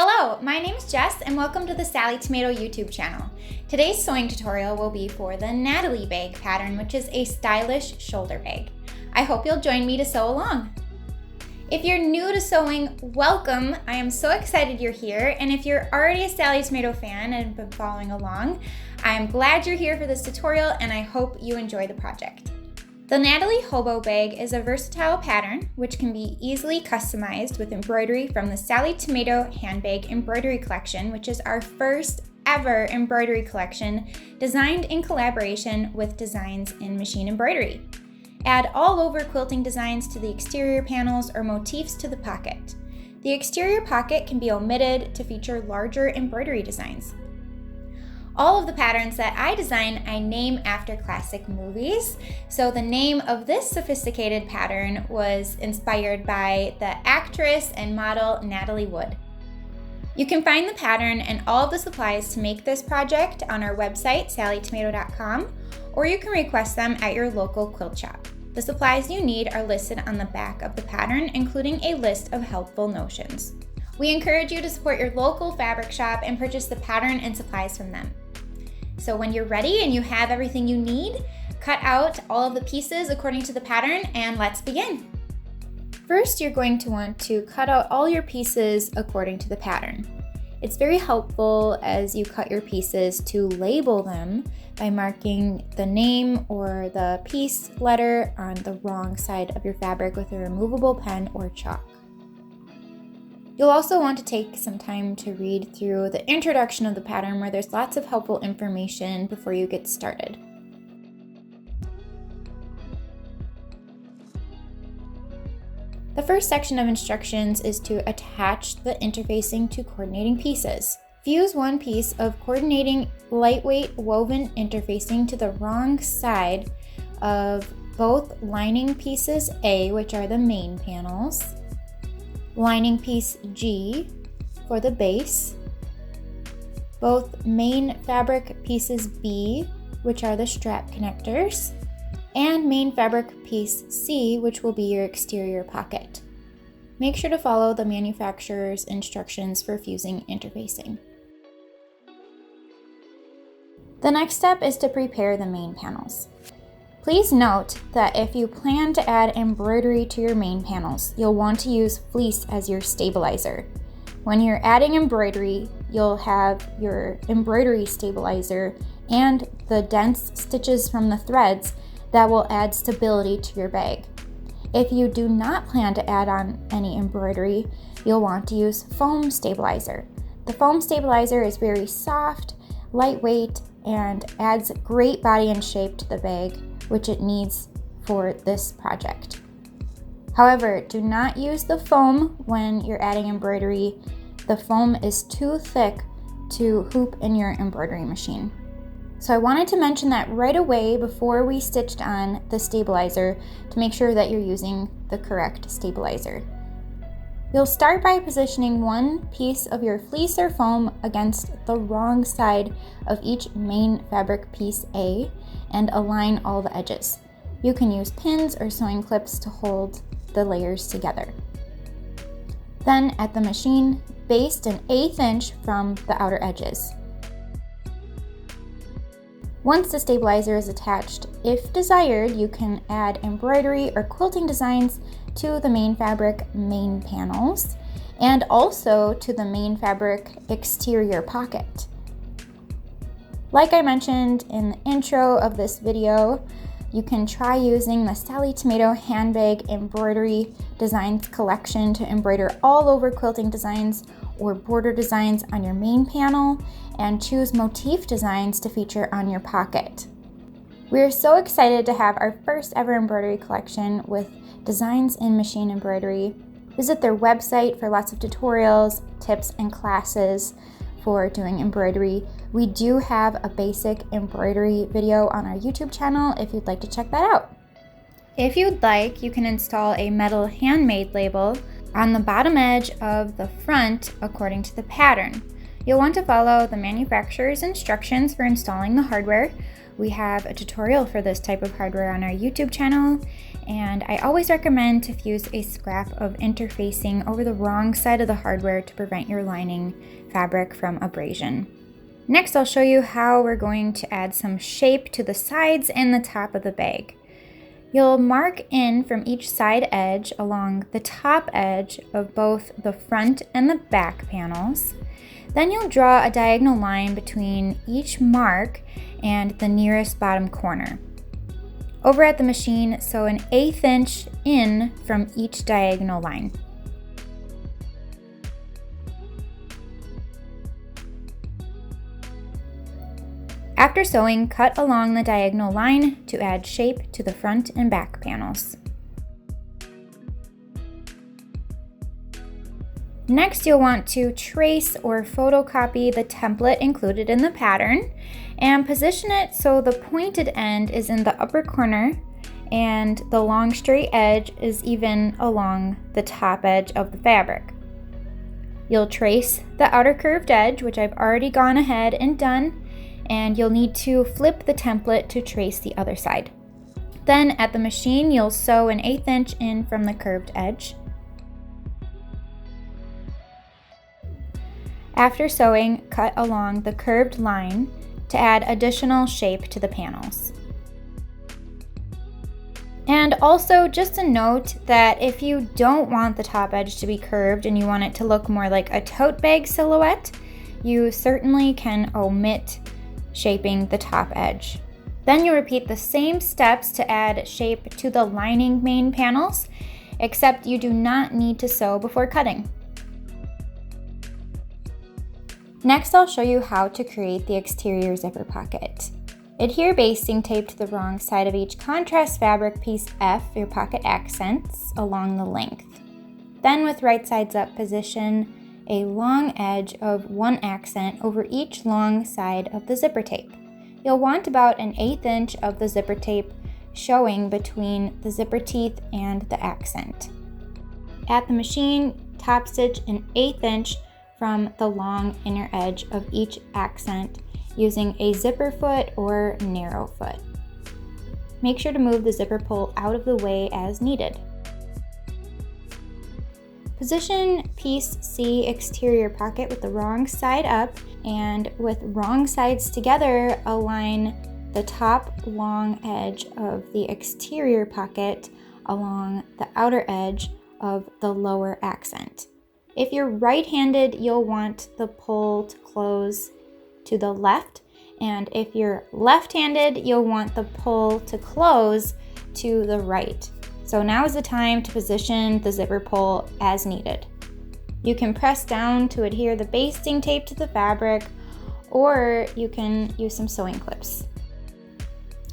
Hello, my name is Jess and welcome to the Sallie Tomato YouTube channel. Today's sewing tutorial will be for the Natalie bag pattern, which is a stylish shoulder bag. I hope you'll join me to sew along. If you're new to sewing, welcome. I am so excited you're here, and if you're already a Sallie Tomato fan and have been following along, I'm glad you're here for this tutorial and I hope you enjoy the project. The Natalie Hobo Bag is a versatile pattern which can be easily customized with embroidery from the Sallie Tomato Handbag Embroidery Collection, which is our first ever embroidery collection designed in collaboration with Designs in Machine Embroidery. Add all over quilting designs to the exterior panels or motifs to the pocket. The exterior pocket can be omitted to feature larger embroidery designs. All of the patterns that I design, I name after classic movies. So the name of this sophisticated pattern was inspired by the actress and model Natalie Wood. You can find the pattern and all of the supplies to make this project on our website, sallietomato.com, or you can request them at your local quilt shop. The supplies you need are listed on the back of the pattern, including a list of helpful notions. We encourage you to support your local fabric shop and purchase the pattern and supplies from them. So when you're ready and you have everything you need, cut out all of the pieces according to the pattern and let's begin. First, you're going to want to cut out all your pieces according to the pattern. It's very helpful as you cut your pieces to label them by marking the name or the piece letter on the wrong side of your fabric with a removable pen or chalk. You'll also want to take some time to read through the introduction of the pattern where there's lots of helpful information before you get started. The first section of instructions is to attach the interfacing to coordinating pieces. Fuse one piece of coordinating lightweight woven interfacing to the wrong side of both lining pieces A, which are the main panels, lining piece G for the base, both main fabric pieces B, which are the strap connectors, and main fabric piece C, which will be your exterior pocket. Make sure to follow the manufacturer's instructions for fusing interfacing. The next step is to prepare the main panels. Please note that if you plan to add embroidery to your main panels, you'll want to use fleece as your stabilizer. When you're adding embroidery, you'll have your embroidery stabilizer and the dense stitches from the threads that will add stability to your bag. If you do not plan to add on any embroidery, you'll want to use foam stabilizer. The foam stabilizer is very soft, lightweight, and adds great body and shape to the bag, which it needs for this project. However, do not use the foam when you're adding embroidery. The foam is too thick to hoop in your embroidery machine. So I wanted to mention that right away before we stitched on the stabilizer to make sure that you're using the correct stabilizer. You'll start by positioning one piece of your fleece or foam against the wrong side of each main fabric piece A and align all the edges. You can use pins or sewing clips to hold the layers together. Then at the machine, baste an 1/8 inch from the outer edges. Once the stabilizer is attached, if desired, you can add embroidery or quilting designs to the main fabric main panels and also to the main fabric exterior pocket. Like I mentioned in the intro of this video, you can try using the Sallie Tomato Handbag Embroidery Designs collection to embroider all over quilting designs or border designs on your main panel and choose motif designs to feature on your pocket. We are so excited to have our first ever embroidery collection with Designs in Machine Embroidery. Visit their website for lots of tutorials, tips, and classes for doing embroidery. We do have a basic embroidery video on our YouTube channel if you'd like to check that out. If you'd like, you can install a metal handmade label on the bottom edge of the front according to the pattern. You'll want to follow the manufacturer's instructions for installing the hardware, We have a tutorial for this type of hardware on our YouTube channel, and I always recommend to fuse a scrap of interfacing over the wrong side of the hardware to prevent your lining fabric from abrasion. Next, I'll show you how we're going to add some shape to the sides and the top of the bag. You'll mark in from each side edge along the top edge of both the front and the back panels. Then you'll draw a diagonal line between each mark and the nearest bottom corner. Over at the machine, sew an 1/8 inch in from each diagonal line. After sewing, cut along the diagonal line to add shape to the front and back panels. Next, you'll want to trace or photocopy the template included in the pattern and position it so the pointed end is in the upper corner and the long straight edge is even along the top edge of the fabric. You'll trace the outer curved edge, which I've already gone ahead and done, and you'll need to flip the template to trace the other side. Then at the machine, you'll sew an 1/8 inch in from the curved edge. After sewing, cut along the curved line to add additional shape to the panels. And also just a note that if you don't want the top edge to be curved and you want it to look more like a tote bag silhouette, you certainly can omit shaping the top edge. Then you repeat the same steps to add shape to the lining main panels, except you do not need to sew before cutting. Next, I'll show you how to create the exterior zipper pocket. Adhere basting tape to the wrong side of each contrast fabric piece F, your pocket accents, along the length. Then with right sides up, position a long edge of one accent over each long side of the zipper tape. You'll want about an 1/8 inch of the zipper tape showing between the zipper teeth and the accent. At the machine, top stitch an 1/8 inch from the long inner edge of each accent using a zipper foot or narrow foot. Make sure to move the zipper pull out of the way as needed. Position piece C exterior pocket with the wrong side up, and with wrong sides together, align the top long edge of the exterior pocket along the outer edge of the lower accent. If you're right-handed, you'll want the pull to close to the left, and if you're left-handed, you'll want the pull to close to the right. So now is the time to position the zipper pull as needed. You can press down to adhere the basting tape to the fabric, or you can use some sewing clips.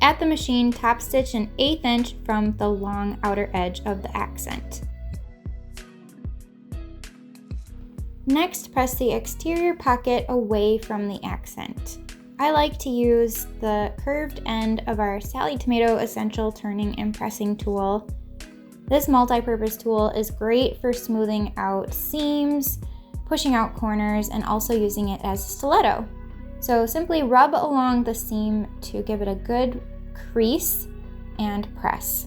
At the machine, top stitch an 1/8 inch from the long outer edge of the accent. Next, press the exterior pocket away from the accent. I like to use the curved end of our Sallie Tomato Essential Turning and Pressing tool. This multi-purpose tool is great for smoothing out seams, pushing out corners, and also using it as a stiletto. So simply rub along the seam to give it a good crease and press.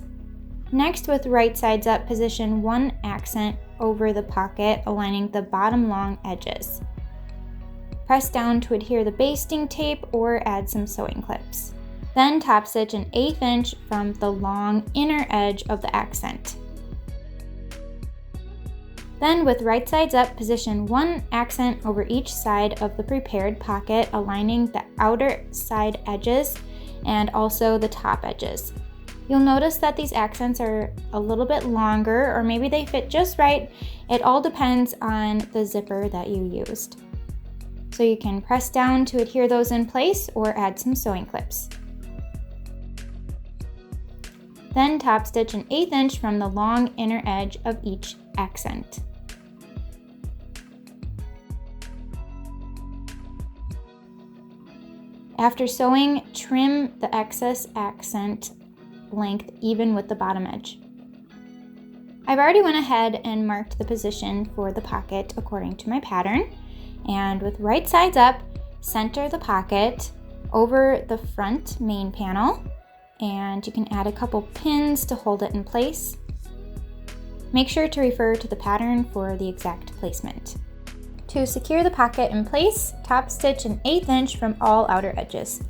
Next, with right sides up, position one accent over the pocket, aligning the bottom long edges. Press down to adhere the basting tape or add some sewing clips. Then top stitch an 1/8 inch from the long inner edge of the accent. Then with right sides up, position one accent over each side of the prepared pocket, aligning the outer side edges and also the top edges. You'll notice that these accents are a little bit longer, or maybe they fit just right. It all depends on the zipper that you used. So you can press down to adhere those in place or add some sewing clips. Then top stitch an 1/8 inch from the long inner edge of each accent. After sewing, trim the excess accent length even with the bottom edge. I've already went ahead and marked the position for the pocket according to my pattern, and with right sides up, center the pocket over the front main panel, and you can add a couple pins to hold it in place. Make sure to refer to the pattern for the exact placement. To secure the pocket in place, top stitch an 1/8 inch from all outer edges.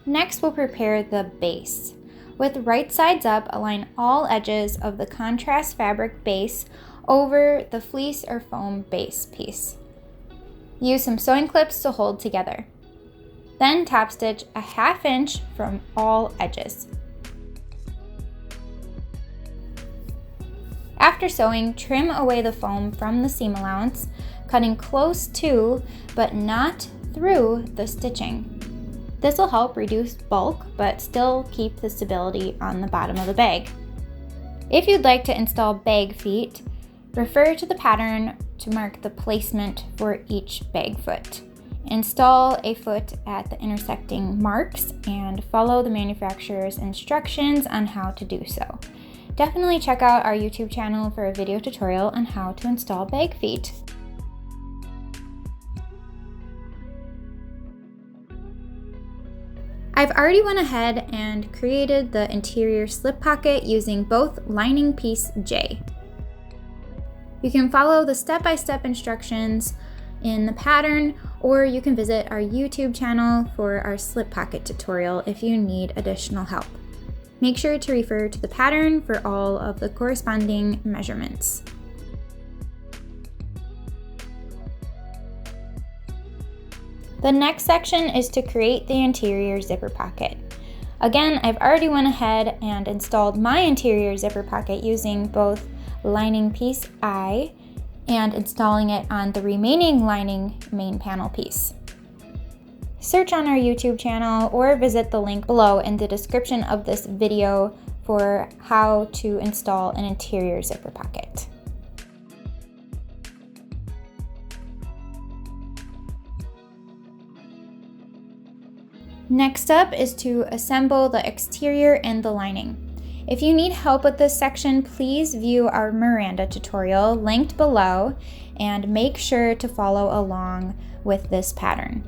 Next, we'll prepare the base. With right sides up, align all edges of the contrast fabric base over the fleece or foam base piece. Use some sewing clips to hold together. Then top stitch a 1/2 inch from all edges. After sewing, trim away the foam from the seam allowance, cutting close to but not through the stitching. This will help reduce bulk but still keep the stability on the bottom of the bag. If you'd like to install bag feet, refer to the pattern to mark the placement for each bag foot. Install a foot at the intersecting marks and follow the manufacturer's instructions on how to do so. Definitely check out our YouTube channel for a video tutorial on how to install bag feet. I've already went ahead and created the interior slip pocket using both lining piece J. You can follow the step-by-step instructions in the pattern, or you can visit our YouTube channel for our slip pocket tutorial if you need additional help. Make sure to refer to the pattern for all of the corresponding measurements. The next section is to create the interior zipper pocket. Again, I've already went ahead and installed my interior zipper pocket using both lining piece I and installing it on the remaining lining main panel piece. Search on our YouTube channel or visit the link below in the description of this video for how to install an interior zipper pocket. Next up is to assemble the exterior and the lining. If you need help with this section, please view our Miranda tutorial linked below and make sure to follow along with this pattern.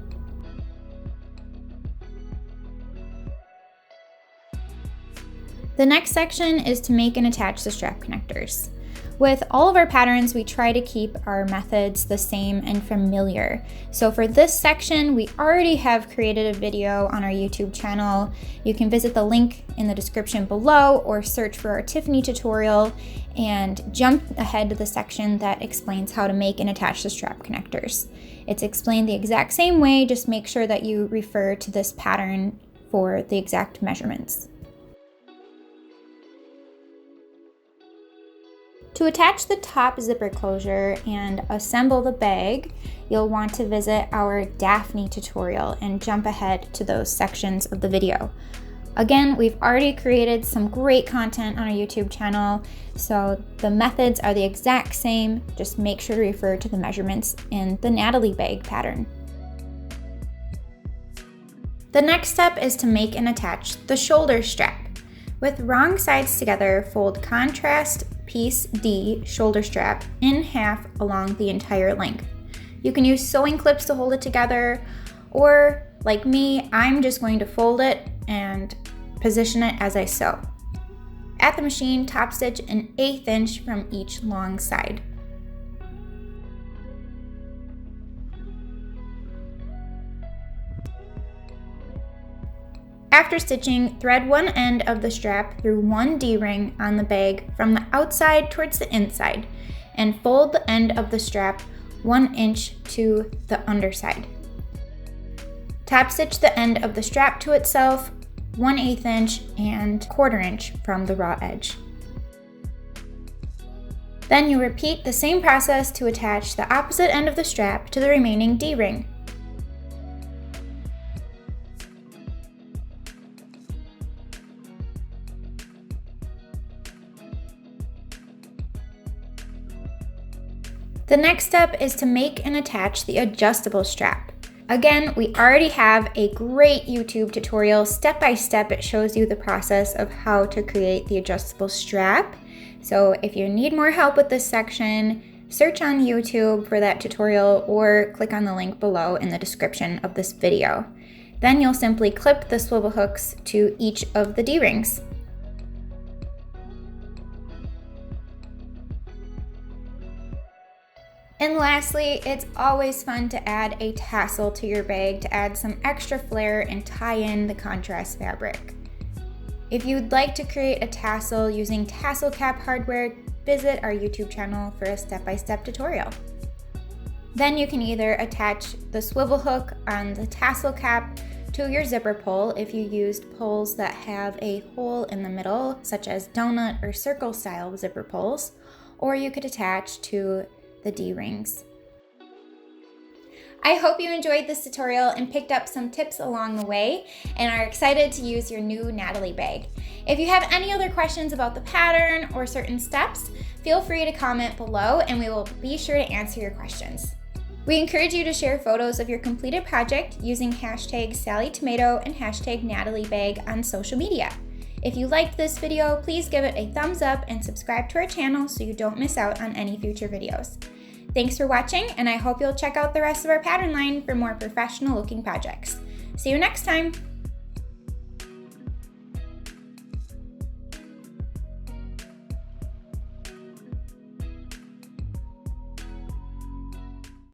The next section is to make and attach the strap connectors. With all of our patterns, we try to keep our methods the same and familiar. So for this section, we already have created a video on our YouTube channel. You can visit the link in the description below or search for our Tiffany tutorial and jump ahead to the section that explains how to make and attach the strap connectors. It's explained the exact same way, just make sure that you refer to this pattern for the exact measurements. To attach the top zipper closure and assemble the bag, you'll want to visit our Daphne tutorial and jump ahead to those sections of the video. Again, we've already created some great content on our YouTube channel, so the methods are the exact same, just make sure to refer to the measurements in the Natalie bag pattern. The next step is to make and attach the shoulder strap. With wrong sides together, fold contrast piece D shoulder strap in half along the entire length. You can use sewing clips to hold it together, or like me, I'm just going to fold it and position it as I sew. At the machine, top stitch an 1/8 inch from each long side. After stitching, thread one end of the strap through one D-ring on the bag from the outside towards the inside and fold the end of the strap 1 inch to the underside. Top stitch the end of the strap to itself 1/8 inch and 1/4 inch from the raw edge. Then you repeat the same process to attach the opposite end of the strap to the remaining D-ring. The next step is to make and attach the adjustable strap. Again, we already have a great YouTube tutorial. Step by step, it shows you the process of how to create the adjustable strap. So if you need more help with this section, search on YouTube for that tutorial or click on the link below in the description of this video. Then you'll simply clip the swivel hooks to each of the D-rings. And lastly, it's always fun to add a tassel to your bag to add some extra flair and tie in the contrast fabric. If you'd like to create a tassel using tassel cap hardware, visit our YouTube channel for a step-by-step tutorial. Then you can either attach the swivel hook on the tassel cap to your zipper pull if you used pulls that have a hole in the middle, such as donut or circle style zipper pulls, or you could attach to the D-rings. I hope you enjoyed this tutorial and picked up some tips along the way and are excited to use your new Natalie bag. If you have any other questions about the pattern or certain steps, feel free to comment below and we will be sure to answer your questions. We encourage you to share photos of your completed project using hashtag Sallie Tomato and hashtag Natalie bag on social media. If you liked this video, please give it a thumbs up and subscribe to our channel so you don't miss out on any future videos. Thanks for watching, and I hope you'll check out the rest of our pattern line for more professional looking projects. See you next time!